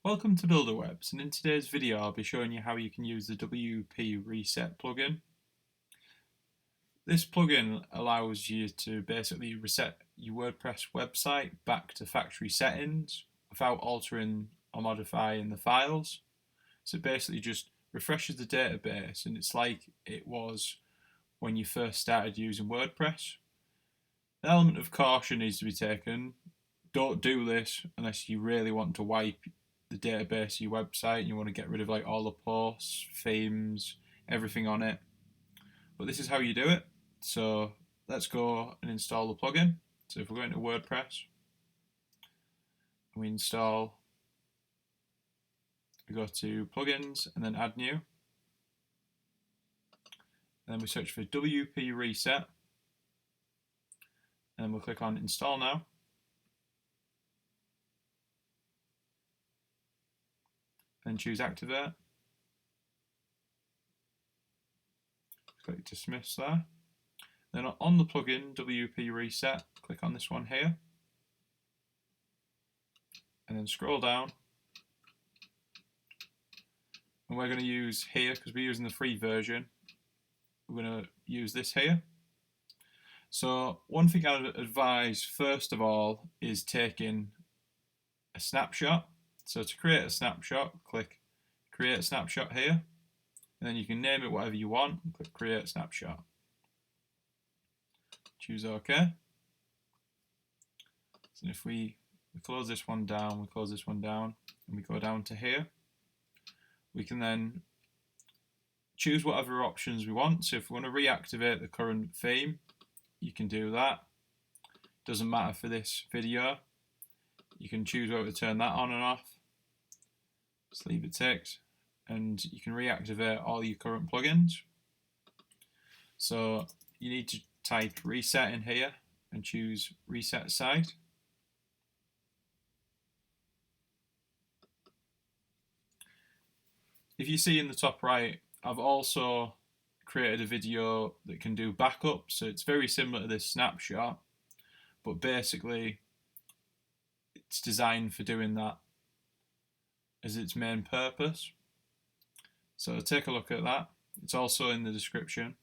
Welcome to Buildawebs, and in today's video I'll be showing you how you can use the WP Reset plugin. This plugin allows you to basically reset your WordPress website back to factory settings without altering or modifying the files. So it basically just refreshes the database, and it's like it was when you first started using WordPress. An element of caution needs to be taken. Don't do this unless you really want to wipe the database of your website and you want to get rid of like all the posts, themes, everything on it. But this is how you do it. So let's go and install the plugin. So if we're going to WordPress, we install, we go to plugins and then add new. And then we search for WP Reset. And we'll click on install now. Then choose activate. Click dismiss there. Then on the plugin WP Reset, click on this one here. And then scroll down. And we're going to use here, because we're using the free version, we're going to use this here. So one thing I would advise first of all is taking a snapshot. So to create a snapshot, click create snapshot here, and then you can name it whatever you want and click create snapshot. Choose OK. So if we close this one down, we close this one down, and we go down to here, we can then choose whatever options we want. So if we want to reactivate the current theme, you can do that. Doesn't matter for this video. You can choose whether to turn that on and off. Just leave it ticked, and you can reactivate all your current plugins. So you need to type reset in here and choose reset site. If you see in the top right, I've also created a video that can do backup. So it's very similar to this snapshot, but basically it's designed for doing that as its main purpose. So take a look at that. It's also in the description.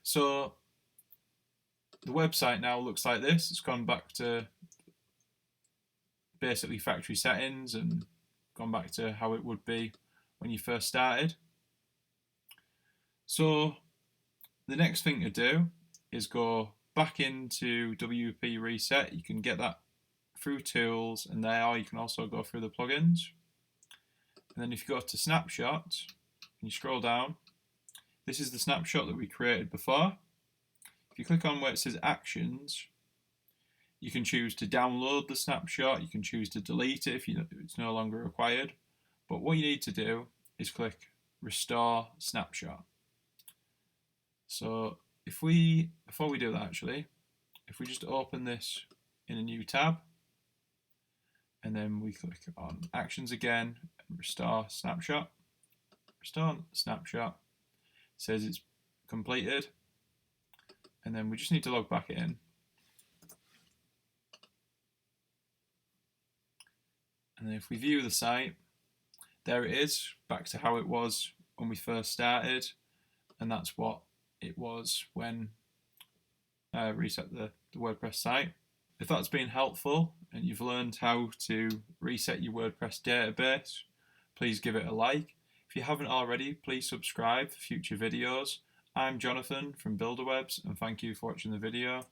So the website now looks like this. It's gone back to basically factory settings and gone back to how it would be when you first started. So the next thing to do is go back into WP Reset. You can get that through tools and there, or you can also go through the plugins. And then if you go to snapshots and you scroll down, this is the snapshot that we created before. If you click on where it says actions, you can choose to download the snapshot, you can choose to delete it if it's no longer required. But what you need to do is click restore snapshot. So before we do that actually, if we just open this in a new tab, and then we click on actions again, and restore snapshot. Restore snapshot says it's completed, and then we just need to log back in. And then if we view the site, there it is, back to how it was when we first started, and that's what it was when reset the WordPress site. If that's been helpful and you've learned how to reset your WordPress database, please give it a like. If you haven't already, please subscribe for future videos. I'm Jonathan from Buildawebs, and thank you for watching the video.